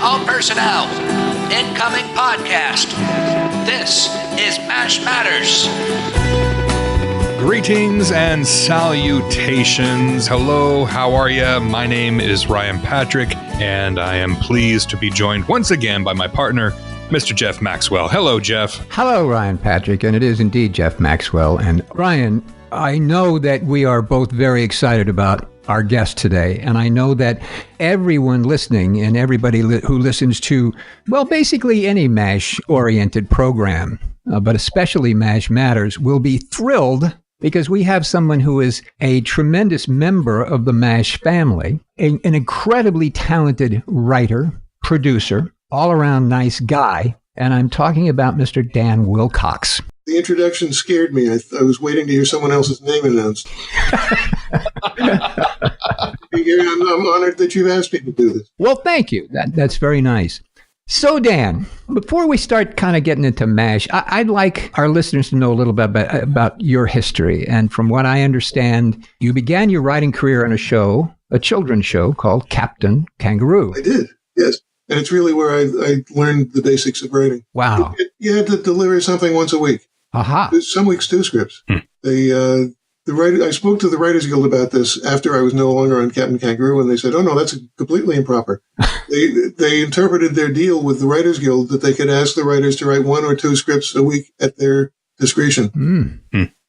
all personnel. Incoming podcast. This is MASH Matters. Greetings and salutations. Hello, how are you? My name is Ryan Patrick, and I am pleased to be joined once again by my partner, Mr. Jeff Maxwell. Hello, Jeff. Hello, Ryan Patrick, and it is indeed Jeff Maxwell. And Ryan, I know that we are both very excited about our guest today, and I know that everyone listening and everybody who listens to, well, basically any MASH-oriented program, but especially MASH Matters, will be thrilled because we have someone who is a tremendous member of the MASH family, an incredibly talented writer, producer, all-around nice guy, and I'm talking about Mr. Dan Wilcox. The introduction scared me. I was waiting to hear someone else's name announced. I'm honored that you've asked me to do this. Well, thank you. That's very nice. So, Dan, before we start kind of getting into MASH, I'd like our listeners to know a little bit about your history. And from what I understand, you began your writing career on a children's show called Captain Kangaroo. I did, yes. And it's really where I learned the basics of writing. Wow. You had to deliver something once a week. Aha. Some weeks, 2 scripts. I spoke to the Writers Guild about this after I was no longer on Captain Kangaroo, and they said, oh, no, that's completely improper. They interpreted their deal with the Writers Guild that they could ask the writers to write 1 or 2 scripts a week at their discretion.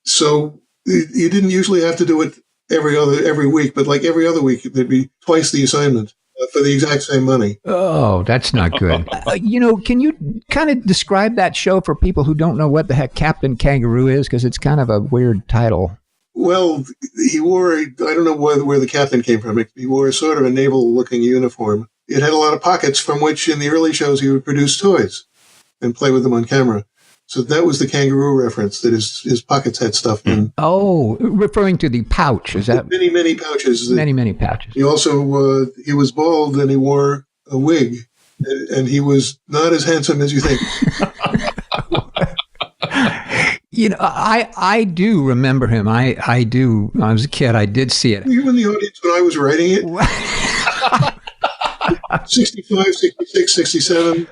So you didn't usually have to do it every week, but like every other week, there'd be twice the assignment for the exact same money. Oh, that's not good. Can you kind of describe that show for people who don't know what the heck Captain Kangaroo is? Because it's kind of a weird title. Well, he wore I don't know where the captain came from. He wore sort of a naval-looking uniform. It had a lot of pockets from which, in the early shows, he would produce toys and play with them on camera. So that was the kangaroo reference, that his pockets had stuff in. Oh, referring to the pouch, is that? Many, many pouches. Many pouches. He also, he was bald and he wore a wig, and he was not as handsome as you think. I do remember him. I do. When I was a kid, I did see it. Were you in the audience when I was writing it? 65, 66, 67?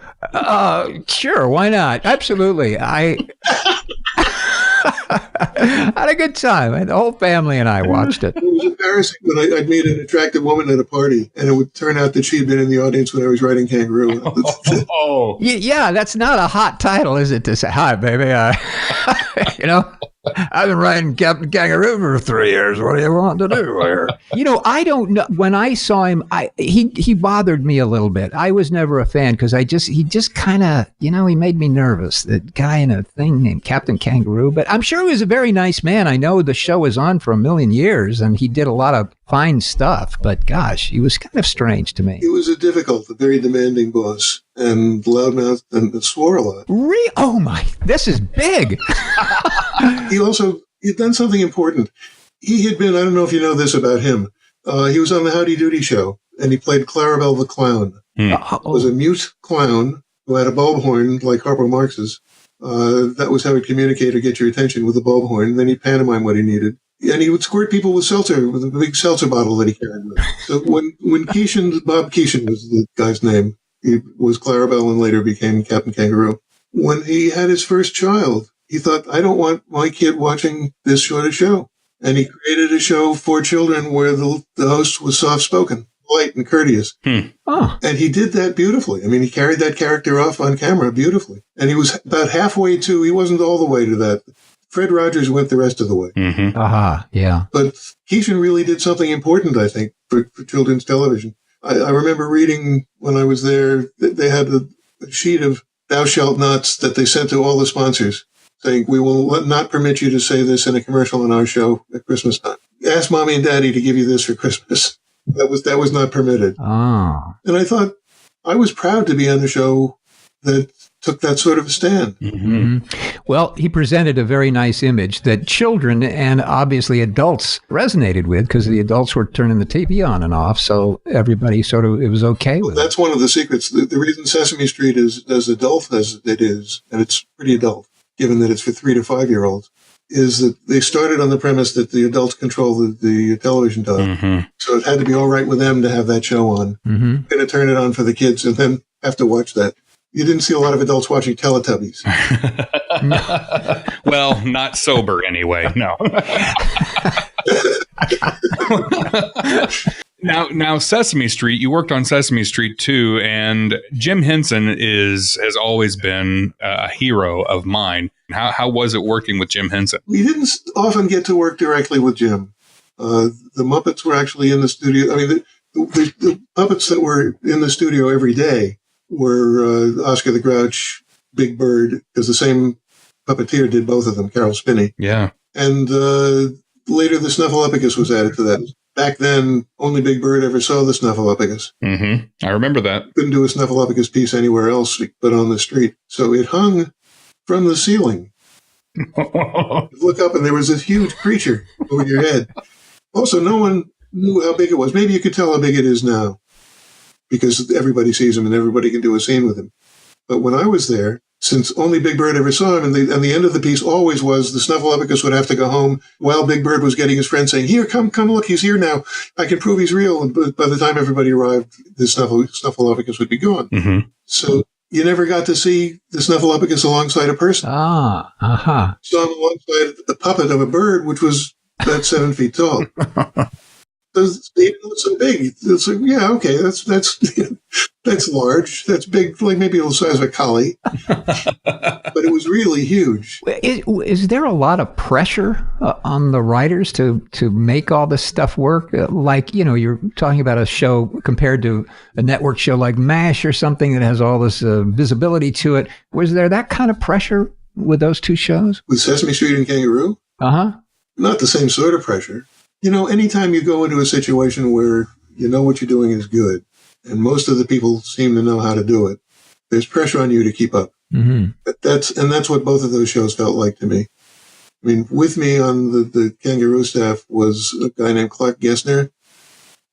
Sure, why not? Absolutely. I had a good time. The whole family and I watched it. It was embarrassing when I'd meet an attractive woman at a party, and it would turn out that she'd been in the audience when I was writing Kangaroo. Yeah, that's not a hot title, is it, to say, hi, baby. I've been writing Captain Kangaroo for 3 years. What do you want to do here? I don't know. When I saw him, he bothered me a little bit. I was never a fan because he just kind of, he made me nervous. That guy in a thing named Captain Kangaroo. But I'm sure he was a very nice man. I know the show was on for a million years and he did a lot of fine stuff. But gosh, he was kind of strange to me. He was a very demanding boss and loudmouthed and swore a lot. Oh my, this is big. He'd done something important. He had been, I don't know if you know this about him, he was on the Howdy Doody show, and he played Clarabelle the Clown. Was a mute clown who had a bulb horn like Harpo Marx's. That was how he'd communicate or get your attention, with a bulb horn, and then he'd pantomime what he needed. And he would squirt people with seltzer, with a big seltzer bottle that he carried with him. So when Bob Keeshan was the guy's name, he was Clarabelle and later became Captain Kangaroo. When he had his first child, he thought, I don't want my kid watching this sort of show. And he created a show for children where the host was soft-spoken, polite, and courteous. Oh. And he did that beautifully. I mean, he carried that character off on camera beautifully. And he was about halfway he wasn't all the way to that. Fred Rogers went the rest of the way. Mm-hmm. Yeah. But Keeshan really did something important, I think, for children's television. I remember reading when I was there, they had a sheet of thou shalt nots that they sent to all the sponsors, saying, we will not permit you to say this in a commercial on our show at Christmas time. Ask Mommy and Daddy to give you this for Christmas. That was not permitted. Oh. And I thought I was proud to be on a show that took that sort of a stand. Mm-hmm. Well, he presented a very nice image that children and obviously adults resonated with, because the adults were turning the TV on and off, so everybody it was okay with it. That's one of the secrets. The reason Sesame Street is as adult as it is, and it's pretty adult, given that it's for 3 to 5-year-olds, is that they started on the premise that the adults control the television dial. Mm-hmm. So it had to be all right with them to have that show on. Mm-hmm. Going to turn it on for the kids. And then have to watch that. You didn't see a lot of adults watching Teletubbies. Well, not sober anyway. No. Now, Sesame Street. You worked on Sesame Street too, and Jim Henson has always been a hero of mine. How was it working with Jim Henson? We didn't often get to work directly with Jim. The Muppets were actually in the studio. I mean, the puppets that were in the studio every day were Oscar the Grouch, Big Bird, because the same puppeteer did both of them, Carol Spinney. Yeah. And later the Snuffleupagus was added to that. Back then, only Big Bird ever saw the Snuffleupagus. Mm-hmm. I remember that. Couldn't do a Snuffleupagus piece anywhere else but on the street. So it hung from the ceiling. You look up and there was this huge creature over your head. Also, no one knew how big it was. Maybe you could tell how big it is now because everybody sees him and everybody can do a scene with him. But when I was there, since only Big Bird ever saw him, and the end of the piece always was the Snuffleupagus would have to go home while Big Bird was getting his friend saying, "Here, come look, he's here now. I can prove he's real." And by the time everybody arrived, the Snuffleupagus would be gone. Mm-hmm. So you never got to see the Snuffleupagus alongside a person. Ah, uh-huh. Saw him alongside the puppet of a bird, which was about 7 feet tall. It looks so big. It's like, yeah, okay, that's large. That's big, like maybe the size of a collie. But it was really huge. Is there a lot of pressure on the writers to make all this stuff work? Like, you're talking about a show compared to a network show like MASH or something that has all this visibility to it. Was there that kind of pressure with those two shows? With Sesame Street and Kangaroo? Uh-huh. Not the same sort of pressure. Anytime you go into a situation where you know what you're doing is good, and most of the people seem to know how to do it, there's pressure on you to keep up. Mm-hmm. That's what both of those shows felt like to me. I mean, with me on the Kangaroo staff was a guy named Clark Gessner,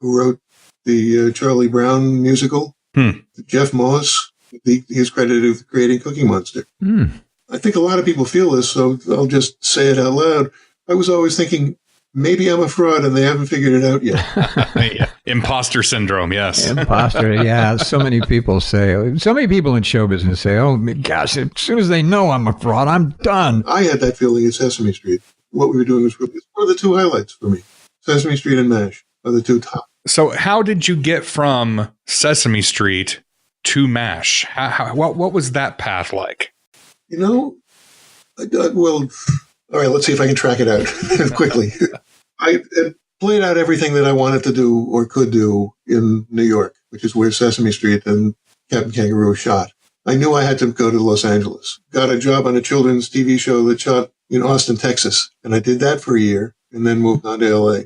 who wrote the Charlie Brown musical. Jeff Moss, he's credited with creating Cookie Monster. I think a lot of people feel this, so I'll just say it out loud. I was always thinking, maybe I'm a fraud and they haven't figured it out yet. Yeah. Imposter syndrome, yes. Imposter, yeah. So many people in show business say, oh, gosh, as soon as they know I'm a fraud, I'm done. I had that feeling at Sesame Street. What we were doing was one of the two highlights for me. Sesame Street and MASH are the two top. So how did you get from Sesame Street to MASH? What was that path like? Well, all right, let's see if I can track it out quickly. I had played out everything that I wanted to do or could do in New York, which is where Sesame Street and Captain Kangaroo shot. I knew I had to go to Los Angeles. Got a job on a children's TV show that shot in Austin, Texas. And I did that for a year and then moved on to L.A.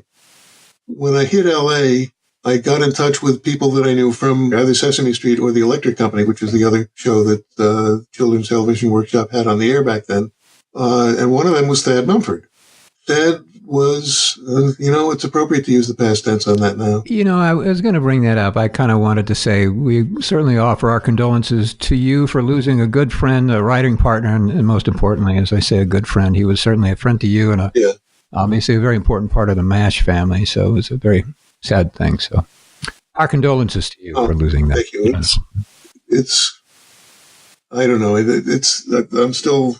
When I hit L.A., I got in touch with people that I knew from either Sesame Street or the Electric Company, which was the other show that Children's Television Workshop had on the air back then. And one of them was Thad Mumford. Thad was, it's appropriate to use the past tense on that now. I was going to bring that up. I kind of wanted to say we certainly offer our condolences to you for losing a good friend, a writing partner, and most importantly, as I say, a good friend. He was certainly a friend to you and obviously a very important part of the MASH family. So it was a very sad thing. So our condolences to you for losing that. Thank you. It's I don't know. I'm still...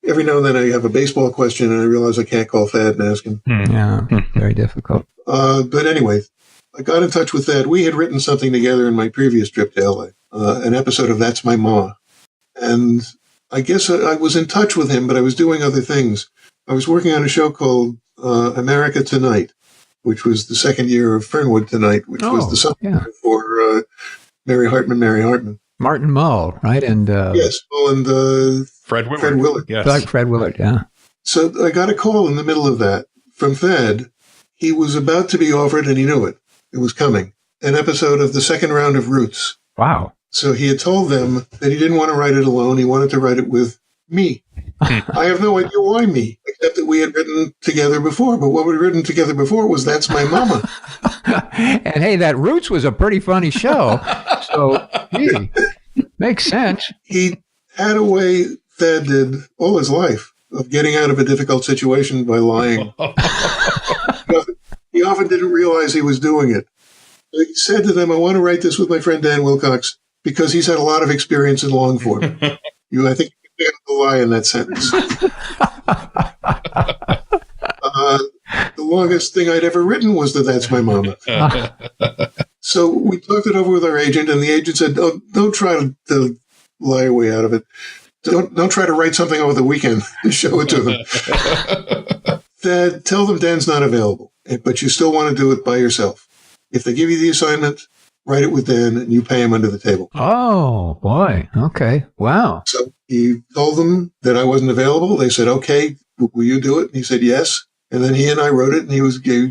Every now and then I have a baseball question and I realize I can't call Thad and ask him. Yeah, very difficult. But anyway, I got in touch with Thad. We had written something together in my previous trip to LA, an episode of That's My Ma. And I guess I was in touch with him, but I was doing other things. I was working on a show called America Tonight, which was the second year of Fernwood Tonight, which was the summer for Mary Hartman. Martin Mull, right? And yes, and Fred Willard. Fred Willard. Yes. Like Fred Willard, yeah. So I got a call in the middle of that from Thad. He was about to be offered, and he knew it. It was coming. An episode of the second round of Roots. Wow. So he had told them that he didn't want to write it alone. He wanted to write it with me. I have no idea why me, except that we had written together before. But what we'd written together before was That's My Mama. And hey, that Roots was a pretty funny show. So, makes sense. He had a way, Thad did, all his life of getting out of a difficult situation by lying. He often didn't realize he was doing it. So he said to them, I want to write this with my friend Dan Wilcox. because he's had a lot of experience in long form. I think you can pick up the lie in that sentence. The longest thing I'd ever written was That's My Mama. So we talked it over with our agent, and the agent said, don't try to lie your way out of it. Don't try to write something over the weekend and show it to them. Tell them Dan's not available, but you still want to do it by yourself. If they give you the assignment, write it with Dan, and you pay him under the table. Oh, boy. Okay. Wow. So he told them that I wasn't available. They said, okay, will you do it? And he said, yes. And then he and I wrote it, and he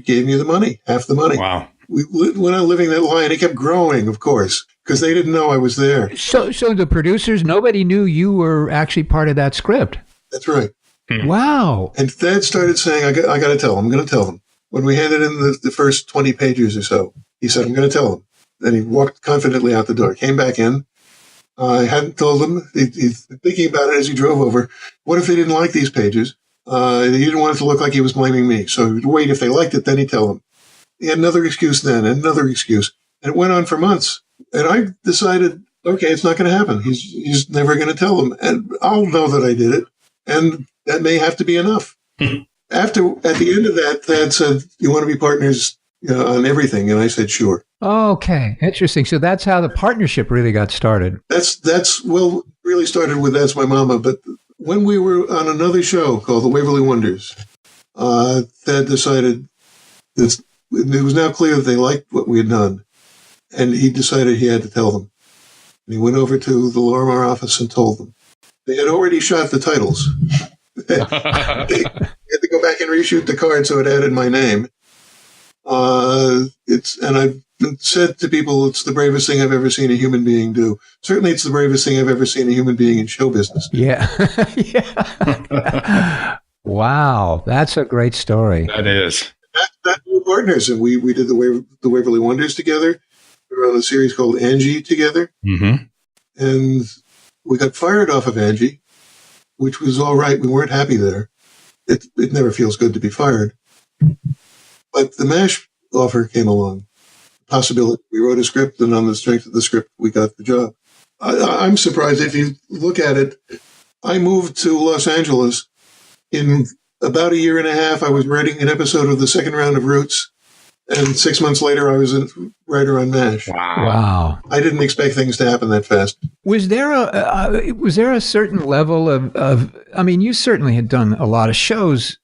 gave me the money, half the money. Wow. We went on living that lie, and it kept growing, of course, because they didn't know I was there. So the producers, nobody knew you were actually part of that script. That's right. Wow. And Dad started saying, I got to tell them. I'm going to tell them. When we handed in the first 20 pages or so, he said, I'm going to tell them. Then he walked confidently out the door, came back in. I hadn't told them. He's thinking about it as he drove over. What if they didn't like these pages? He didn't want it to look like he was blaming me. So he'd wait. If they liked it, then he'd tell them. He had another excuse then, another excuse. And it went on for months. And I decided, okay, it's not going to happen. He's never going to tell them. And I'll know that I did it. And that may have to be enough. At the end of that, Dad said, you want to be partners on everything? And I said, sure. Okay. Interesting. So that's how the partnership really got started. Really started with That's My Mama. But when we were on another show called The Waverly Wonders, Dad decided that it was now clear that they liked what we had done. And he decided he had to tell them. And he went over to the Lorimar office and told them. They had already shot the titles. They had to go back and reshoot the card, so it added my name. And I've said to people, it's the bravest thing I've ever seen a human being do. Certainly, it's the bravest thing I've ever seen a human being in show business do. Yeah. Yeah. Wow, that's a great story. That is. That we were partners, and we did the Waverly Wonders together. We were on a series called Angie together, and we got fired off of Angie, which was all right. We weren't happy there. It never feels good to be fired. But the MASH offer came along. Possibility. We wrote a script, and on the strength of the script, we got the job. I'm surprised if you look at it. I moved to Los Angeles. In about a year and a half, I was writing an episode of the second round of Roots. And 6 months later, I was a writer on MASH. Wow. I didn't expect things to happen that fast. Was there a certain level of I mean, you certainly had done a lot of shows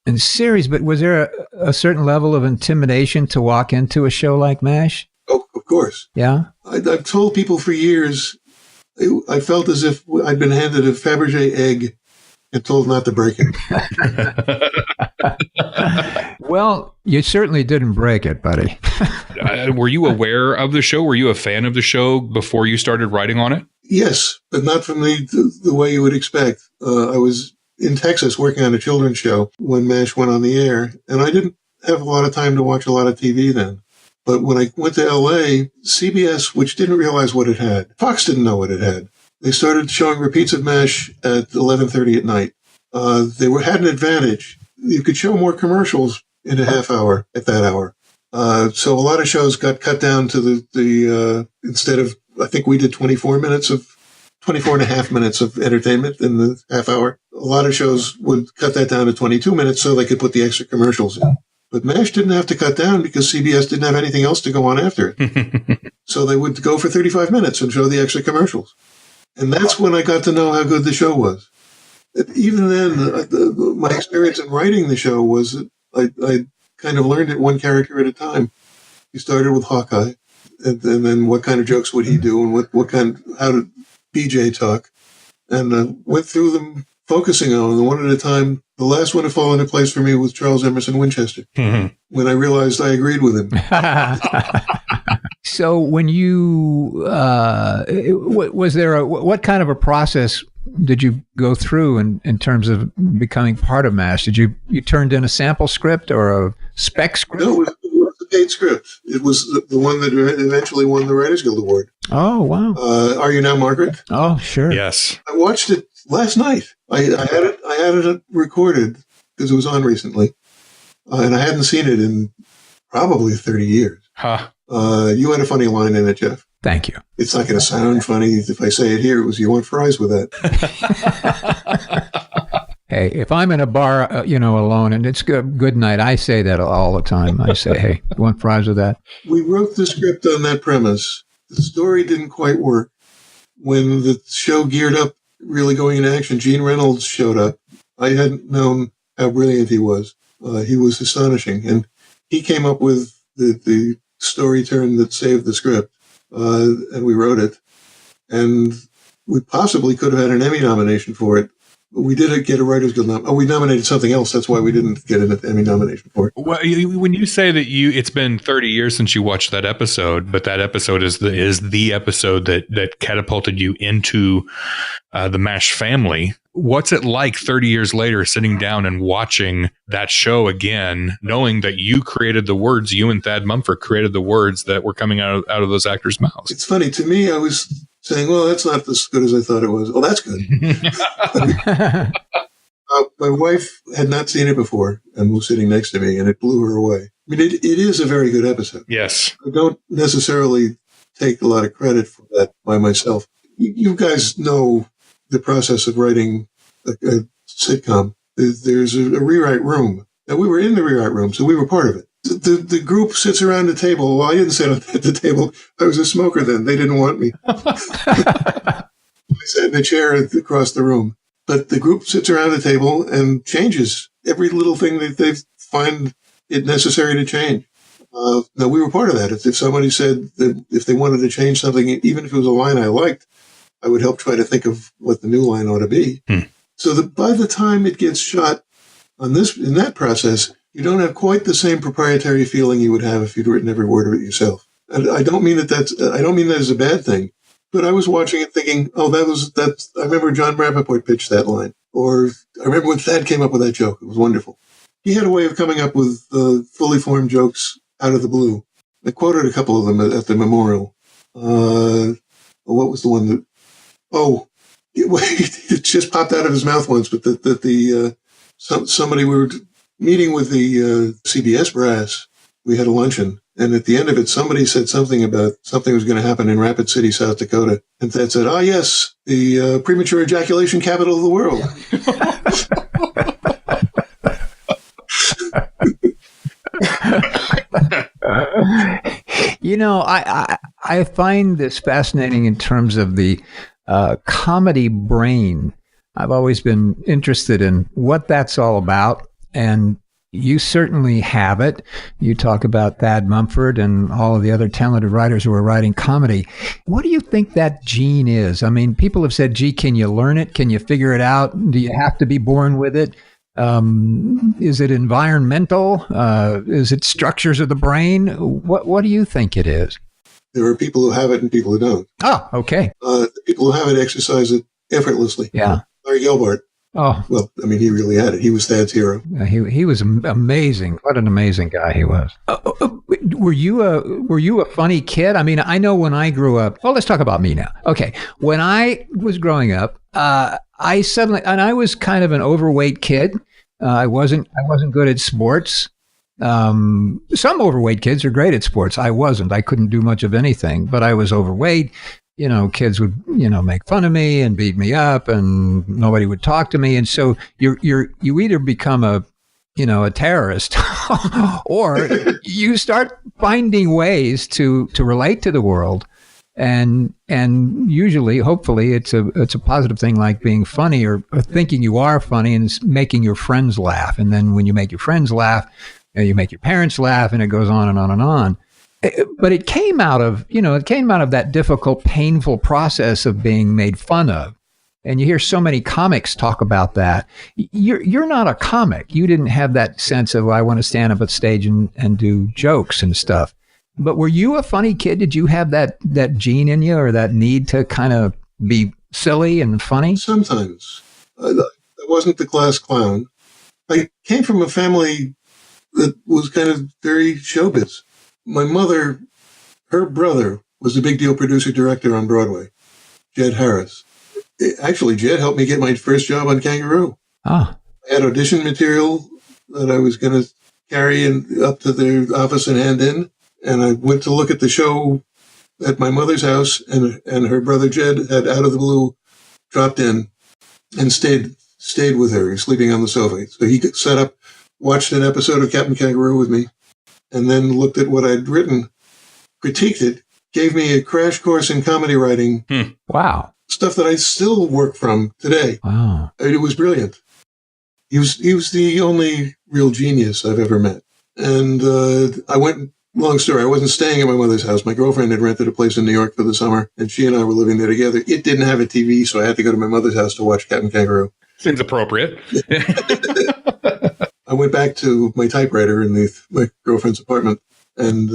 and series, but was there a certain level of intimidation to walk into a show like MASH? Oh, of course. Yeah? I've told people for years, I felt as if I'd been handed a Fabergé egg and told not to break it. Well, you certainly didn't break it, buddy. Were you aware of the show? Were you a fan of the show before you started writing on it? Yes, but not from the way you would expect. I was in Texas working on a children's show when MASH went on the air, and I didn't have a lot of time to watch a lot of TV then. But when I went to L.A., CBS, which didn't realize what it had, Fox didn't know what it had. They started showing repeats of MASH at 11:30 at night. They had an advantage. You could show more commercials in a half hour at that hour. So a lot of shows got cut down to the instead of, I think we did 24 and a half minutes of entertainment in the half hour. A lot of shows would cut that down to 22 minutes so they could put the extra commercials in. But MASH didn't have to cut down because CBS didn't have anything else to go on after it. So they would go for 35 minutes and show the extra commercials. And that's when I got to know how good the show was. Even then, my experience in writing the show was that I kind of learned it one character at a time. You started with Hawkeye, and then what kind of jokes would he do, and how did BJ talk, and went through them, focusing on them one at a time. The last one to fall into place for me was Charles Emerson Winchester, when I realized I agreed with him. So when you, was there what kind of a process did you go through in terms of becoming part of MASH? Did you turned in a sample script or a spec script? No, it was a paid script. It was the one that eventually won the Writers Guild Award. Oh, wow. Are You Now, Margaret? Oh, sure. Yes. I watched it last night. I had it recorded because it was on recently, and I hadn't seen it in probably 30 years. Huh. You had a funny line in it, Jeff. Thank you. It's not going to sound funny if I say it here. It was, you want fries with that? Hey, if I'm in a bar, alone, and it's good night, I say that all the time. I say, hey, you want fries with that? We wrote the script on that premise. The story didn't quite work. When the show geared up, really going into action, Gene Reynolds showed up. I hadn't known how brilliant he was. He was astonishing. And he came up with the story turn that saved the script. And we wrote it. And we possibly could have had an Emmy nomination for it. But we did get a Writers Guild nomination. We nominated something else. That's why we didn't get an Emmy nomination for it. Well, when you say that it's been 30 years since you watched that episode, but that episode is the episode that catapulted you into the MASH family. What's it like 30 years later, sitting down and watching that show again, knowing that you created the words, you and Thad Mumford created the words that were coming out of those actors' mouths? It's funny. To me, I was saying, well, that's not as good as I thought it was. Oh, that's good. My wife had not seen it before and was sitting next to me, and it blew her away. I mean, it is a very good episode. Yes. I don't necessarily take a lot of credit for that by myself. You guys know the process of writing a sitcom. There's a rewrite room. Now, we were in the rewrite room, so we were part of it. The group sits around the table. Well, I didn't sit at the table. I was a smoker then. They didn't want me. I sat in the chair across the room. But the group sits around the table and changes every little thing that they find it necessary to change. Now, we were part of that. If somebody said that if they wanted to change something, even if it was a line I liked, I would help try to think of what the new line ought to be. So that by the time it gets shot in that process, you don't have quite the same proprietary feeling you would have if you'd written every word of it yourself. And I don't mean that as a bad thing, but I was watching it thinking, oh, I remember John Rappaport pitched that line, or I remember when Thad came up with that joke. It was wonderful. He had a way of coming up with fully formed jokes out of the blue. I quoted a couple of them at the memorial. What was the one that? Oh, it just popped out of his mouth once, but somebody, we were meeting with the CBS brass. We had a luncheon, and at the end of it, somebody said something about something was going to happen in Rapid City, South Dakota, and Thad said, "Ah, yes, the premature ejaculation capital of the world." I find this fascinating in terms of the comedy brain. I've always been interested in what that's all about, and you certainly have it. You talk about Thad Mumford and all of the other talented writers who are writing comedy. What do you think that gene is? I mean, people have said, gee, can you learn it? Can you figure it out? Do you have to be born with it? Is it environmental? Is it structures of the brain? What do you think it is? There are people who have it and people who don't. Oh, okay. The people who have it exercise it effortlessly. Yeah. Larry Gelbart. Oh. Well, I mean, he really had it. He was Thad's hero. He was amazing. What an amazing guy he was. Were you a funny kid? I mean, I know when I grew up. Well, let's talk about me now. Okay. When I was growing up, I was kind of an overweight kid. I wasn't good at sports. Some overweight kids are great at sports. I wasn't. I couldn't do much of anything, but I was overweight. Kids would, make fun of me and beat me up, and nobody would talk to me. And so you either become a terrorist or you start finding ways to relate to the world. And usually, hopefully, it's a positive thing, like being funny or thinking you are funny and making your friends laugh. And then when you make your friends laugh, you make your parents laugh, and it goes on and on and on. But it came out of that difficult, painful process of being made fun of. And you hear so many comics talk about that. You're not a comic. You didn't have that sense of, I want to stand up at stage and do jokes and stuff. But were you a funny kid? Did you have that gene in you, or that need to kind of be silly and funny? Sometimes. I wasn't the class clown. I came from a family that was kind of very showbiz. My mother, her brother, was a big deal producer-director on Broadway, Jed Harris. Actually, Jed helped me get my first job on Kangaroo. Ah. I had audition material that I was going to carry up to their office and hand in, and I went to look at the show at my mother's house, and her brother Jed had out of the blue dropped in and stayed with her, sleeping on the sofa. So he sat up, watched an episode of Captain Kangaroo with me, and then looked at what I'd written, critiqued it, gave me a crash course in comedy writing. Wow. Stuff that I still work from today. Wow. It was brilliant. He was the only real genius I've ever met. And I went, long story, I wasn't staying at my mother's house. My girlfriend had rented a place in New York for the summer, and she and I were living there together. It didn't have a TV, so I had to go to my mother's house to watch Captain Kangaroo. Seems appropriate. I went back to my typewriter in my girlfriend's apartment and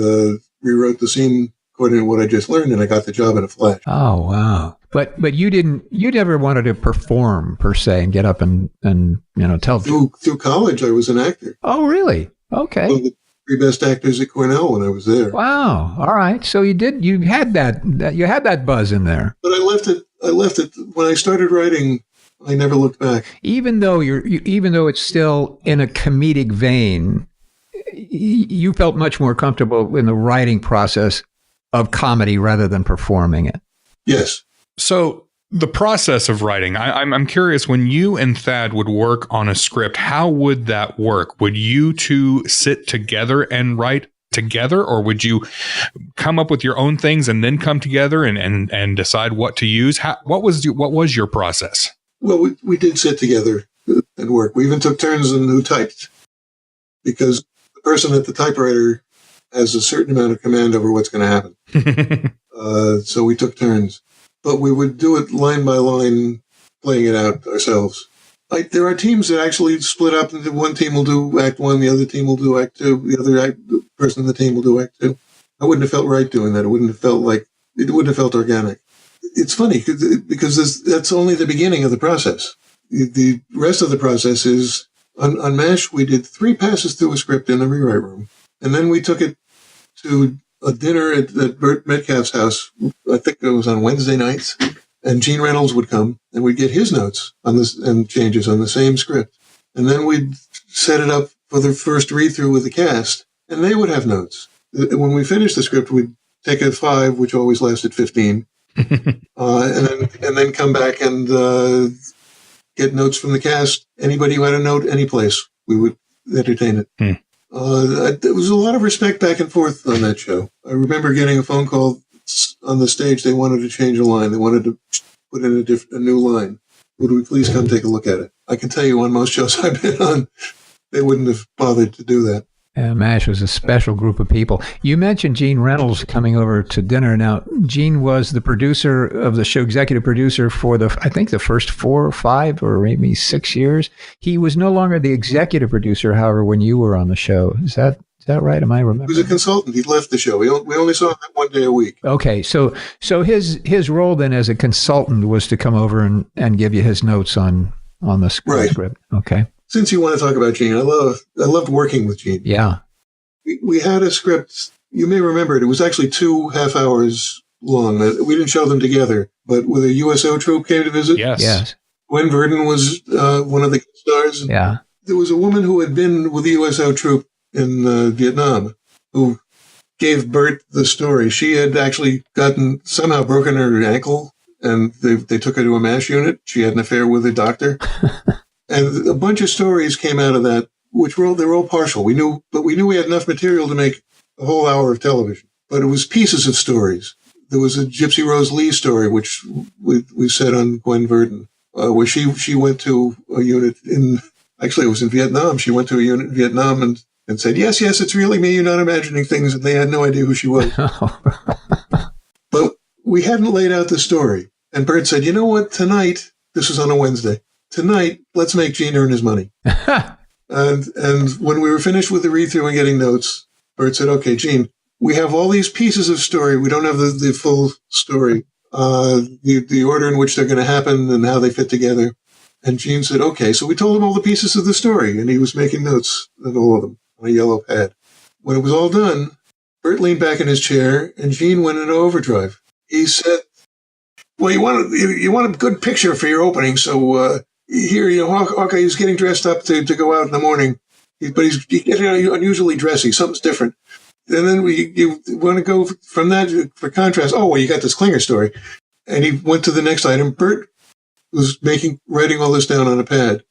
rewrote the scene according to what I just learned, and I got the job in a flash. Oh, wow. But you never wanted to perform per se and get up and tell. Through college, I was an actor. Oh, really? Okay. One of the 3 best actors at Cornell when I was there. Wow. All right. So you had that buzz in there. But I left it when I started writing. I never looked back. Even though it's still in a comedic vein, you felt much more comfortable in the writing process of comedy rather than performing it. Yes. So the process of writing, I'm curious, when you and Thad would work on a script, how would that work? Would you two sit together and write together, or would you come up with your own things and then come together and decide what to use? What was your process? Well, we did sit together and work. We even took turns on who typed, because the person at the typewriter has a certain amount of command over what's going to happen. So we took turns. But we would do it line by line, playing it out ourselves. There are teams that actually split up. One team will do Act 1, the other team will do Act 2, the other person in the team will do Act 2. I wouldn't have felt right doing that. It wouldn't have felt organic. It's funny because that's only the beginning of the process. The rest of the process is, on MASH, we did 3 passes through a script in the rewrite room. And then we took it to a dinner at Burt Metcalf's house. I think it was on Wednesday nights. And Gene Reynolds would come, and we'd get his notes on this and changes on the same script. And then we'd set it up for the first read-through with the cast, and they would have notes. When we finished the script, we'd take a 5, which always lasted 15, and then come back and get notes from the cast. Anybody who had a note, any place, we would entertain it. There was a lot of respect back and forth on that show. I remember getting a phone call on the stage. They wanted to change a line. They wanted to put in a new line. Would we please come take a look at it? I can tell you on most shows I've been on, they wouldn't have bothered to do that. MASH was a special group of people. You mentioned Gene Reynolds coming over to dinner. Now, Gene was the producer of the show, executive producer for I think the first 4 or 5 or maybe 6 years. He was no longer the executive producer, however, when you were on the show. Is that right? Am I remembering? He was a consultant. He left the show. We only saw him 1 day a week. Okay, so his role then as a consultant was to come over and give you his notes on the script. Right. Okay. Since you want to talk about Gene, I loved working with Gene. Yeah. We had a script. You may remember it. It was actually 2 half hours long. We didn't show them together, but with a USO troop came to visit. Yes. Gwen Verdon was one of the stars. Yeah. There was a woman who had been with the USO troop in Vietnam who gave Bert the story. She had actually somehow broken her ankle, and they took her to a MASH unit. She had an affair with a doctor. And a bunch of stories came out of that, which they're all partial. We knew we had enough material to make a whole hour of television. But it was pieces of stories. There was a Gypsy Rose Lee story, which we said on Gwen Verdon, where she went to a unit actually it was in Vietnam. She went to a unit in Vietnam and said, yes, it's really me. You're not imagining things. And they had no idea who she was. But we hadn't laid out the story. And Bert said, you know what? Tonight, this was on a Wednesday. Tonight, let's make Gene earn his money. And when we were finished with the read-through and getting notes, Bert said, okay, Gene, we have all these pieces of story. We don't have the full story, the order in which they're going to happen and how they fit together. And Gene said, okay. So we told him all the pieces of the story, and he was making notes on all of them on a yellow pad. When it was all done, Bert leaned back in his chair, and Gene went into overdrive. He said, well, you want a good picture for your opening, so here, Hawkeye is getting dressed up to go out in the morning, but he's getting unusually dressy. Something's different. And then you want to go from that for contrast. Oh, well, you got this Klinger story. And he went to the next item. Bert was writing all this down on a pad.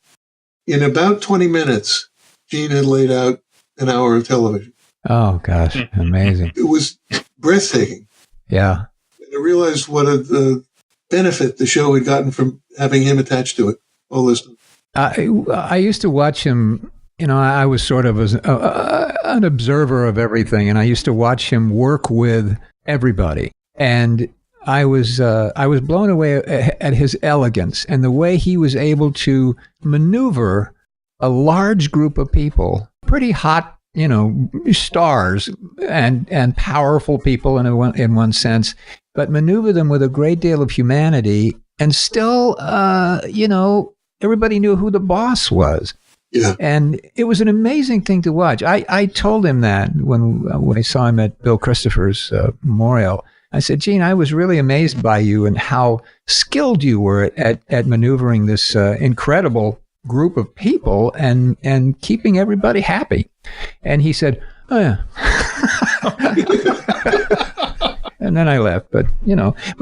In about 20 minutes, Gene had laid out an hour of television. Oh, gosh. Amazing. It was breathtaking. Yeah. And I realized what a benefit the show had gotten from having him attached to it all this time. I used to watch him. I was sort of an observer of everything, and I used to watch him work with everybody. And I was blown away at his elegance and the way he was able to maneuver a large group of people, pretty hot, stars and powerful people in one sense, but maneuver them with a great deal of humanity, and still, everybody knew who the boss was. Yeah. And it was an amazing thing to watch. I told him that when I saw him at Bill Christopher's memorial. I said, Gene, I was really amazed by you and how skilled you were at maneuvering this incredible group of people and keeping everybody happy. And he said, oh, yeah. And then I left, but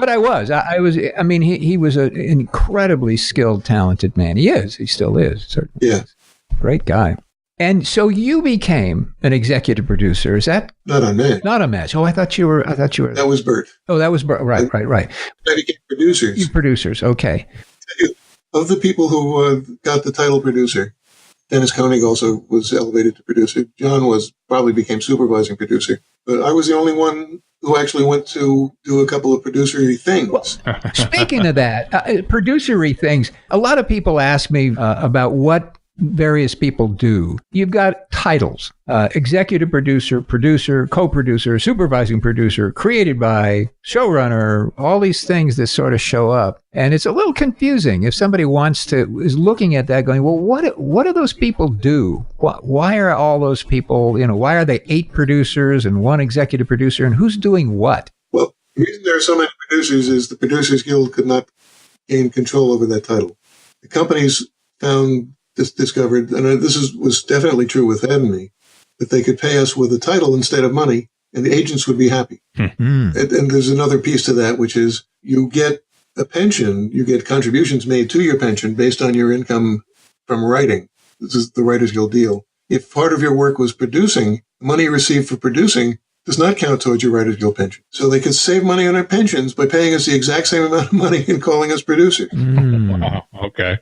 I was, he was an incredibly skilled, talented man. He still is, certainly. Yeah. Great guy. And so you became an executive producer. Is that not on MASH? Not on MASH. Oh, I thought you were. That was Bert. Oh, that was Bert. Right. I became producers. You producers. Okay. Of the people who got the title producer, Dennis Koenig also was elevated to producer. John probably became supervising producer. But I was the only one who actually went to do a couple of producery things. Well, speaking of that, producery things, a lot of people ask me about what various people do. You've got titles, executive producer, producer, co-producer, supervising producer, created by, showrunner, all these things that sort of show up. And it's a little confusing if somebody is looking at that going, well, what do those people do? Why are all those people, why are they 8 producers and 1 executive producer, and who's doing what? Well, the reason there are so many producers is the Producers Guild could not gain control over that title. The companies discovered, and this was definitely true with Ed and me, that they could pay us with a title instead of money, and the agents would be happy. Mm-hmm. And there's another piece to that, which is you get a pension, you get contributions made to your pension based on your income from writing. This is the Writers Guild deal. If part of your work was producing, money received for producing does not count towards your Writers Guild pension. So they could save money on our pensions by paying us the exact same amount of money and calling us producers. Wow. Okay.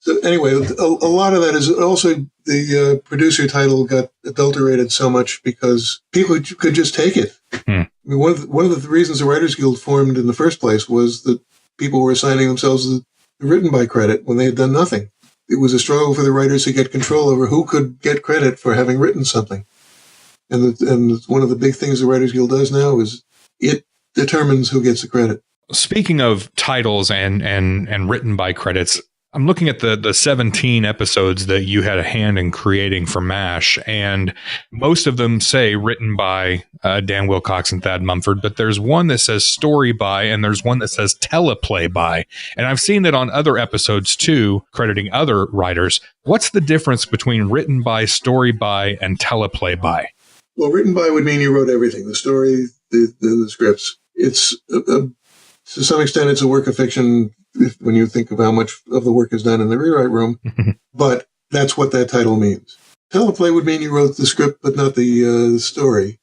So anyway, a lot of that is also the producer title got adulterated so much because people could just take it. I mean, one of the reasons the Writers Guild formed in the first place was that people were assigning themselves the written by credit when they had done nothing. It was a struggle for the writers to get control over who could get credit for having written something. And one of the big things the Writers Guild does now is it determines who gets the credit. Speaking of titles and written by credits, I'm looking at the 17 episodes that you had a hand in creating for MASH, and most of them say written by Dan Wilcox and Thad Mumford, but there's one that says story by, and there's one that says teleplay by. And I've seen that on other episodes too, crediting other writers. What's the difference between written by, story by, and teleplay by? Well, written by would mean you wrote everything, the story, the scripts. It's, to some extent, it's a work of fiction when you think of how much of the work is done in the rewrite room, but that's what that title means. Teleplay would mean you wrote the script, but not the story.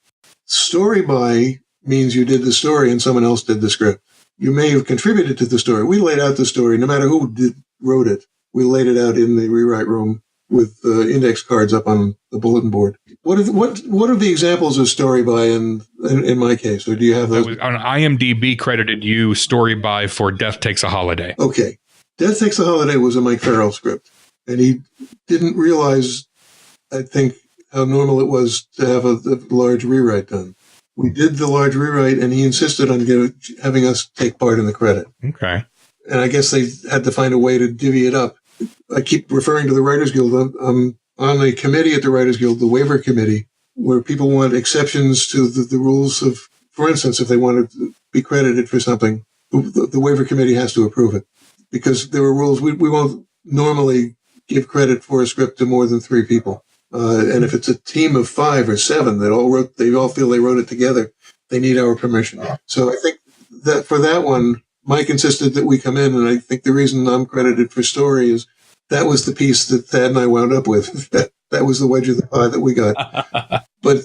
Story by means you did the story and someone else did the script. You may have contributed to the story. We laid out the story, no matter who wrote it. We laid it out in the rewrite room with index cards up on the bulletin board. What are the examples of story by in my case, or do you have those? On IMDb credited you story by for Death Takes a Holiday. Okay. Death Takes a Holiday was a Mike Farrell script, and he didn't realize, I think, how normal it was to have a large rewrite done. We did the large rewrite, and he insisted on having us take part in the credit. Okay. And I guess they had to find a way to divvy it up. I keep referring to the Writers Guild. I'm on a committee at the Writers Guild, the waiver committee, where people want exceptions to the rules of, for instance, if they want to be credited for something, the waiver committee has to approve it. Because there are rules. We won't normally give credit for a script to more than 3 people. And if it's a team of 5 or 7 that they all feel they wrote it together, they need our permission. So I think that for that one, Mike insisted that we come in, and I think the reason I'm credited for story is that was the piece that Thad and I wound up with. That was the wedge of the pie that we got. But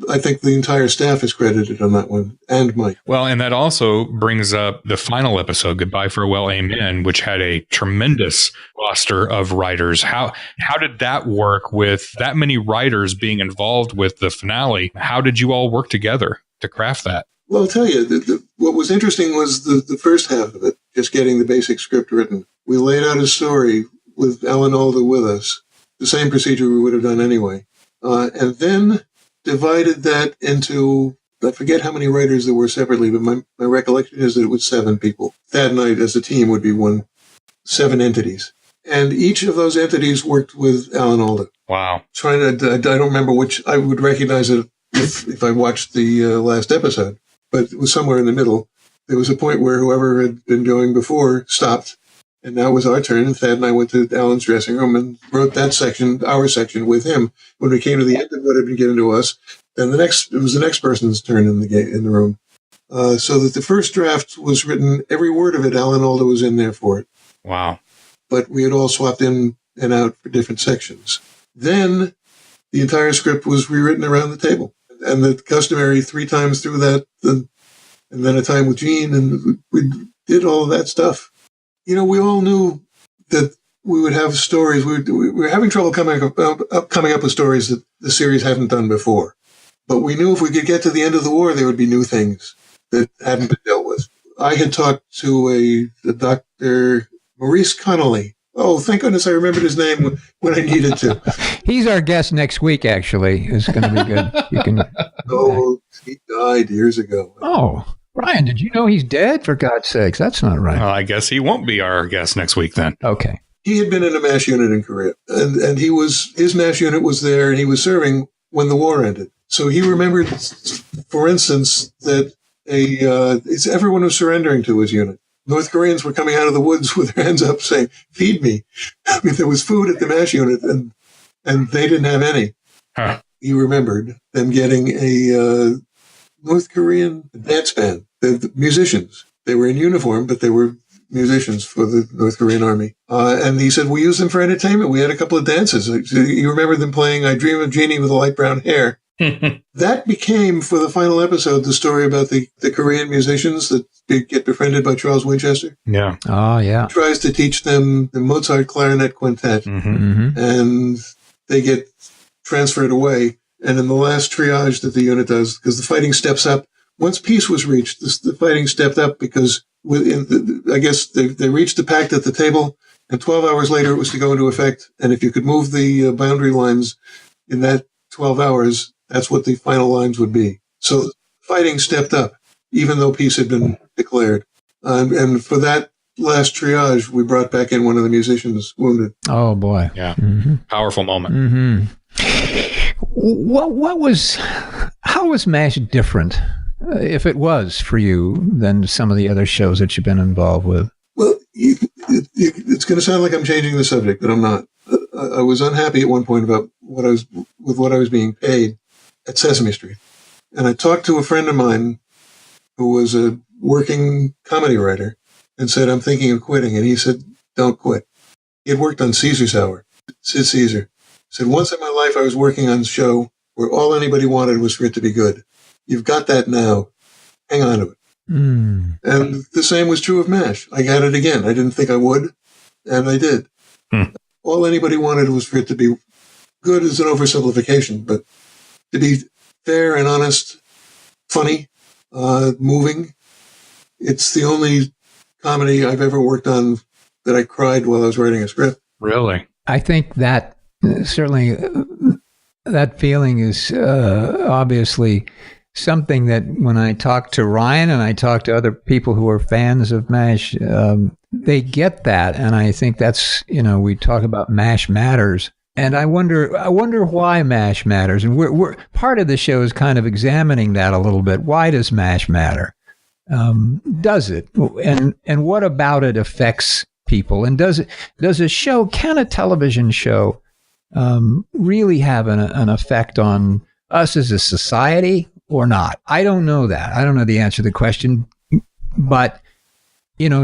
I think the entire staff is credited on that one, and Mike. Well, and that also brings up the final episode, Goodbye, Farewell, Amen, which had a tremendous roster of writers. How did that work with that many writers being involved with the finale? How did you all work together to craft that? Well, I'll tell you, what was interesting was the first half of it, just getting the basic script written. We laid out a story with Alan Alda with us, the same procedure we would have done anyway, and then divided that into, I forget how many writers there were separately, but my recollection is that it was 7 people. Thad and I, as a team, would be 7 entities. And each of those entities worked with Alan Alda. Wow. I don't remember which. I would recognize it if I watched the last episode, but it was somewhere in the middle. There was a point where whoever had been going before stopped, and now it was our turn, and Thad and I went to Alan's dressing room and wrote that section, our section, with him. When we came to the end of what had been given to us, then it was the next person's turn in the room. So that the first draft was written, every word of it, Alan Alda was in there for it. Wow. But we had all swapped in and out for different sections. Then the entire script was rewritten around the table. And the customary 3 times through that, and then a time with Gene, and we did all of that stuff. You know, we all knew that we would have stories. We were having trouble coming up with stories that the series hadn't done before. But we knew if we could get to the end of the war, there would be new things that hadn't been dealt with. I had talked to a Dr. Maurice Connolly. Oh, thank goodness I remembered his name when I needed to. He's our guest next week, actually. It's going to be good. You can. Oh, he died years ago. Oh, Brian, did you know he's dead? For God's sakes, that's not right. Well, I guess he won't be our guest next week then. Okay. He had been in a MASH unit in Korea, and his MASH unit was there, and he was serving when the war ended. So he remembered, for instance, that everyone was surrendering to his unit. North Koreans were coming out of the woods with their hands up saying, "Feed me." I mean, there was food at the MASH unit, and they didn't have any. Huh. He remembered them getting a North Korean dance band. The musicians. They were in uniform, but they were musicians for the North Korean army. And he said, we used them for entertainment. We had a couple of dances. You remember them playing I Dream of Jeannie with the Light Brown Hair. That became, for the final episode, the story about the Korean musicians that get befriended by Charles Winchester. Yeah. Oh, yeah. He tries to teach them the Mozart Clarinet Quintet, and they get transferred away. And in the last triage that the unit does, because the fighting steps up, once peace was reached, the fighting stepped up because I guess they reached a pact at the table, and 12 hours later it was to go into effect. And if you could move the boundary lines in that 12 hours, that's what the final lines would be. So fighting stepped up, even though peace had been declared. And for that last triage, we brought back in one of the musicians wounded. Oh, boy. Yeah. Powerful moment. How was MASH different, if it was for you, than some of the other shows that you've been involved with? Well, it's going to sound like I'm changing the subject, but I'm not. I was unhappy at one point about what I was being paid at Sesame Street. And I talked to a friend of mine who was a working comedy writer and said, I'm thinking of quitting. And he said, don't quit. He had worked on Caesar's Hour, Sid Caesar. He said, once in my life I was working on a show where all anybody wanted was for it to be good. You've got that now. Hang on to it. And the same was true of MASH. I got it again. I didn't think I would, and I did. All anybody wanted was for it to be good is an oversimplification, but to be fair and honest, funny, moving. It's the only comedy I've ever worked on that I cried while I was writing a script. Really? I think that certainly that feeling is obviously something that when I talk to Ryan and I talk to other people who are fans of MASH, they get that. And I think that's, we talk about MASH matters. And I wonder why MASH matters. And we're part of the show is kind of examining that a little bit. Why does MASH matter? Does it? And what about it affects people? And can a television show really have an effect on us as a society or not? I don't know that. I don't know the answer to the question, but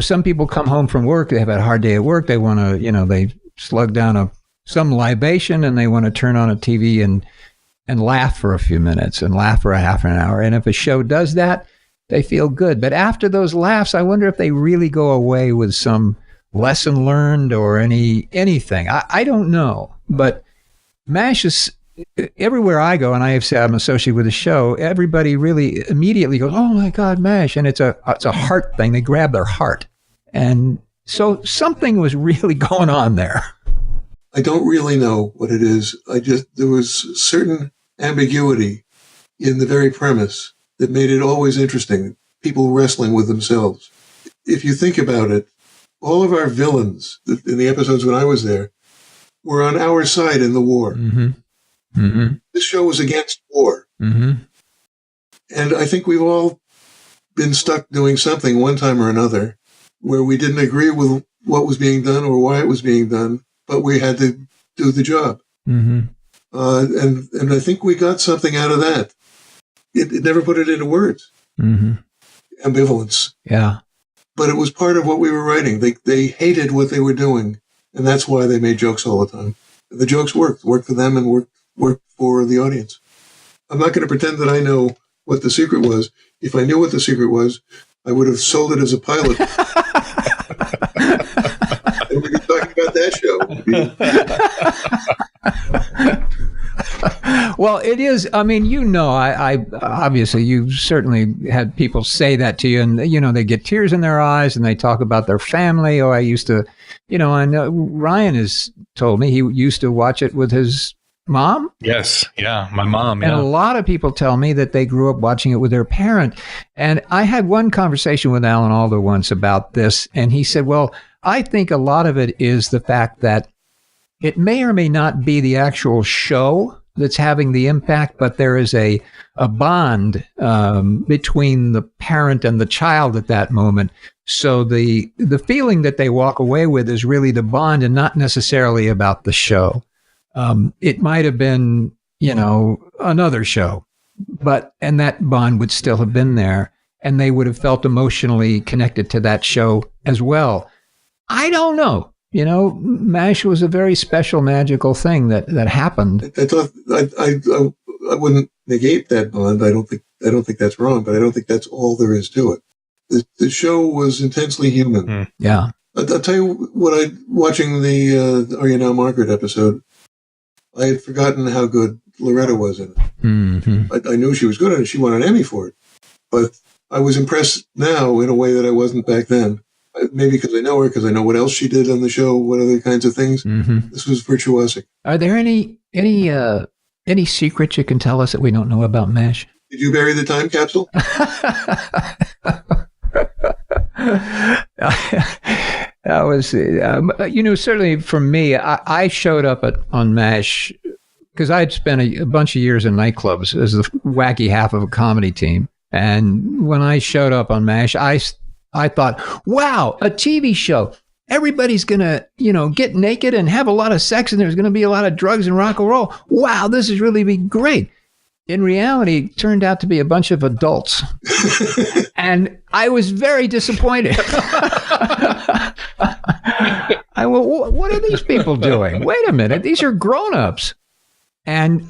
some people come home from work, they have had a hard day at work, they want to, they slug down some libation and they want to turn on a TV and laugh for a few minutes and laugh for a half an hour. And if a show does that, they feel good. But after those laughs, I wonder if they really go away with some lesson learned or anything. I don't know. But MASH is everywhere I go, and I say I'm associated with the show, everybody really immediately goes, "Oh my God, MASH!" And it's a heart thing. They grab their heart, and so something was really going on there. I don't really know what it is. There was certain ambiguity in the very premise that made it always interesting. People wrestling with themselves. If you think about it, all of our villains in the episodes when I was there were on our side in the war. Mm-hmm. Mm-hmm. This show was against war. Mm-hmm. And I think we've all been stuck doing something one time or another where we didn't agree with what was being done or why it was being done, but we had to do the job. Mm-hmm. And I think we got something out of that. It never put it into words. Mm-hmm. Ambivalence. Yeah. But it was part of what we were writing. They hated what they were doing, and that's why they made jokes all the time. The jokes worked for them and worked for the audience. I'm not going to pretend that I know what the secret was. If I knew what the secret was, I would have sold it as a pilot. And we'd be talking about that show. Well, it is. I mean, I obviously you've certainly had people say that to you, and they get tears in their eyes, and they talk about their family. Oh, I used to, I know Ryan has told me he used to watch it with his mom. Yes, yeah, my mom. Yeah. And a lot of people tell me that they grew up watching it with their parent. And I had one conversation with Alan Alda once about this, and he said, "Well, I think a lot of it is the fact that it may or may not be the actual show that's having the impact, but there is a bond between the parent and the child at that moment. So the feeling that they walk away with is really the bond and not necessarily about the show. It might have been, another show, and that bond would still have been there, and they would have felt emotionally connected to that show as well. I don't know. MASH was a very special, magical thing that happened. I wouldn't negate that bond. I don't think that's wrong, but I don't think that's all there is to it. The show was intensely human. Mm. Yeah. I'll tell you what watching the Are You Now Margaret episode, I had forgotten how good Loretta was in it. Mm-hmm. I knew she was good at it. She won an Emmy for it. But I was impressed now in a way that I wasn't back then. Maybe because I know her, because I know what else she did on the show, what other kinds of things. Mm-hmm. This was virtuosic. Are there any secrets you can tell us that we don't know about MASH? Did you bury the time capsule? That was, certainly for me, I showed up on MASH because I'd spent a bunch of years in nightclubs as the wacky half of a comedy team. And when I showed up on MASH, I thought, wow, a TV show. Everybody's going to, get naked and have a lot of sex, and there's going to be a lot of drugs and rock and roll. Wow, this is really be great. In reality, it turned out to be a bunch of adults. And I was very disappointed. What are these people doing? Wait a minute, these are grown-ups. And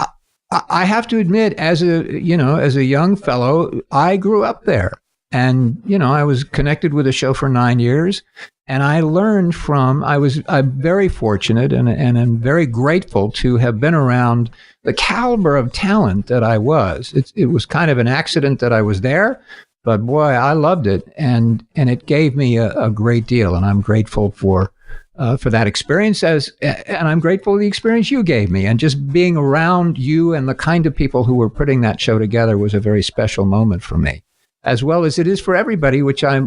I have to admit, as a young fellow, I grew up there. And, I was connected with the show for 9 years, and I learned I'm very fortunate and I'm very grateful to have been around the caliber of talent that I was. It was kind of an accident that I was there, but boy, I loved it. And it gave me a great deal. And I'm grateful for that experience and I'm grateful for the experience you gave me. And just being around you and the kind of people who were putting that show together was a very special moment for me, as well as it is for everybody, which I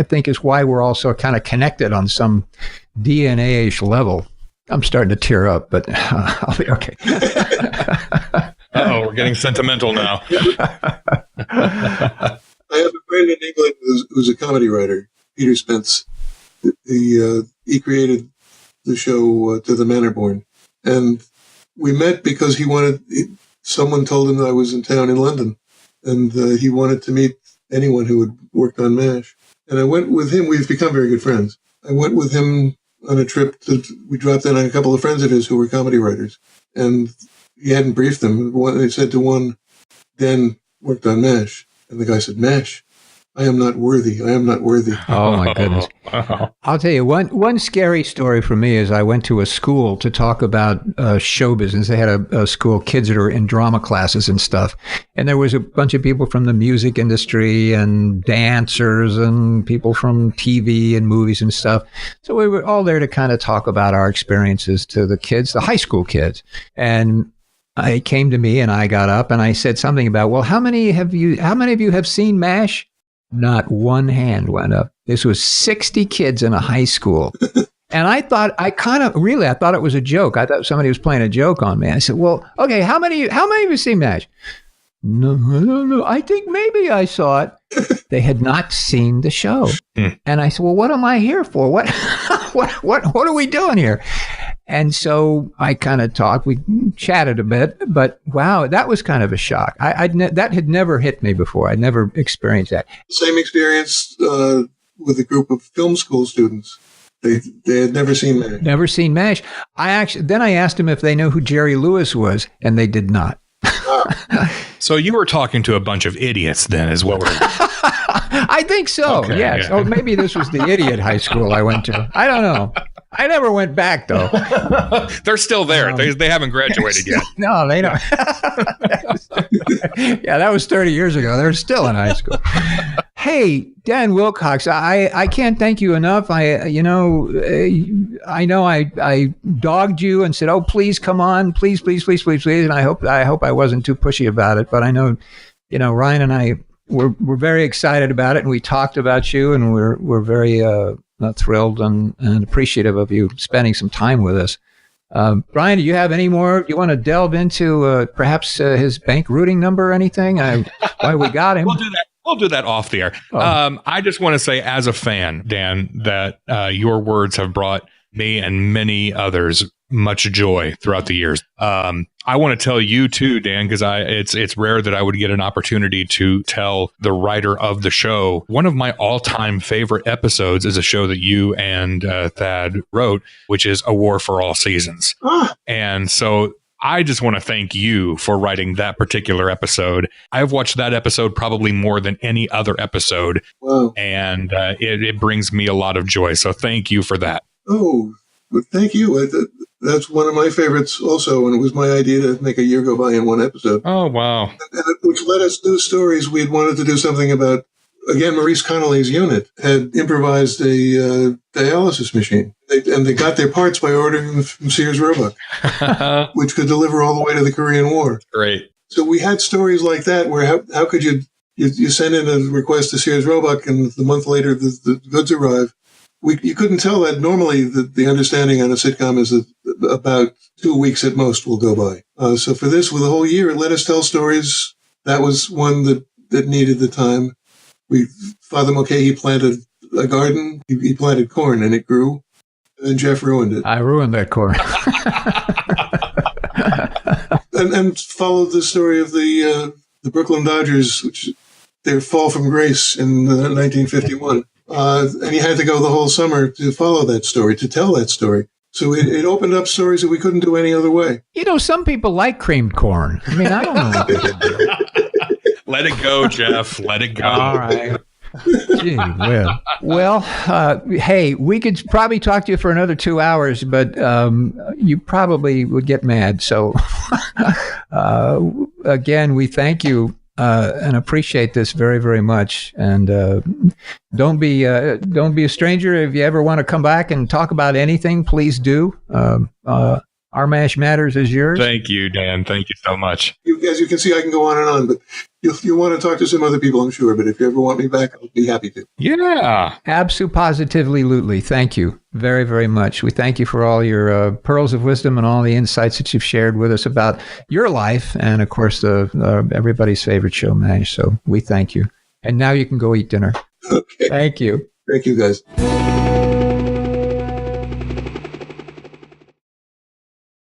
think is why we're all so kind of connected on some DNA-ish level. I'm starting to tear up, but I'll be okay. We're getting sentimental now. I have a friend in England who's a comedy writer, Peter Spence. He created the show To the Manor Born, And we met because someone told him that I was in town in London, and he wanted to meet anyone who had worked on MASH. And I went with him. We've become very good friends. I went with him on a trip we dropped in on a couple of friends of his who were comedy writers. And he hadn't briefed them. They said to one, Dan worked on MASH. And the guy said, MASH? I am not worthy. I am not worthy. Oh, my goodness. I'll tell you, one scary story for me is I went to a school to talk about show business. They had a school, kids that are in drama classes and stuff. And there was a bunch of people from the music industry and dancers and people from TV and movies and stuff. So we were all there to kind of talk about our experiences to the kids, the high school kids. And I came to me and I got up and I said something about, well, how many of you have seen MASH? Not one hand went up. This was 60 kids in a high school. And I thought it was a joke. I thought somebody was playing a joke on me. I said, well, okay, how many of you seen MASH? No, I think maybe I saw it. They had not seen the show. And I said, well, what am I here for? What are we doing here? And so I kind of talked, we chatted a bit, but wow, that was kind of a shock. That had never hit me before. I'd never experienced that. Same experience with a group of film school students. They had never seen MASH. Never seen MASH. I asked them if they know who Jerry Lewis was, and they did not. So you were talking to a bunch of idiots then, is what we're... I think so, okay, yes. Yeah. Oh, maybe this was the idiot high school I went to. I don't know. I never went back, though. They're still there. They haven't graduated yet. No, they don't. Yeah, that was 30 years ago. They're still in high school. Hey, Dan Wilcox, I can't thank you enough. I know I dogged you and said, "Oh, please come on, please." And I hope I wasn't too pushy about it. But I know, Ryan and I we're very excited about it, and we talked about you, and we're very thrilled and appreciative of you spending some time with us. Brian, do you have any more? Do you want to delve into perhaps his bank routing number or anything? Why we got him? We'll do that off the air. Oh. I just want to say, as a fan, Dan, that your words have brought me and many others much joy throughout the years. I want to tell you too, Dan, because it's rare that I would get an opportunity to tell the writer of the show. One of my all-time favorite episodes is a show that you and Thad wrote, which is A War for All Seasons. And so I just want to thank you for writing that particular episode. I've watched that episode probably more than any other episode. Wow. And it brings me a lot of joy. So thank you for that. Oh, well, thank you. That's one of my favorites also, and it was my idea to make a year go by in one episode. Oh, wow. Which let us do stories. We had wanted to do something about, again, Maurice Connolly's unit had improvised a dialysis machine. They got their parts by ordering them from Sears Roebuck, which could deliver all the way to the Korean War. Great. So we had stories like that where how could you send in a request to Sears Roebuck, and the month later the goods arrive. You couldn't tell that. Normally the understanding on a sitcom is that about 2 weeks at most will go by. So for this, with a whole year, it let us tell stories. That was one that needed the time. Father Mulcahy planted a garden. He planted corn and it grew. And then Jeff ruined it. I ruined that corn. and followed the story of the Brooklyn Dodgers, which their fall from grace in 1951. And he had to go the whole summer to follow that story, to tell that story. So it opened up stories that we couldn't do any other way. Some people like creamed corn. I mean, I don't know what they can do. Let it go, Jeff. Let it go. All right. Gee, well, hey, we could probably talk to you for another 2 hours, but you probably would get mad. So, again, we thank you. And appreciate this very, very much. And don't be a stranger. If you ever want to come back and talk about anything, please do. Our MASH Matters is yours. Thank you, Dan. Thank you so much. As you can see, I can go on and on, but you'll want to talk to some other people, I'm sure. But if you ever want me back, I'll be happy to. Yeah. Absolutely. Thank you very, very much. We thank you for all your pearls of wisdom and all the insights that you've shared with us about your life and, of course, everybody's favorite show, MASH. So we thank you. And now you can go eat dinner. Okay. Thank you. Thank you, guys.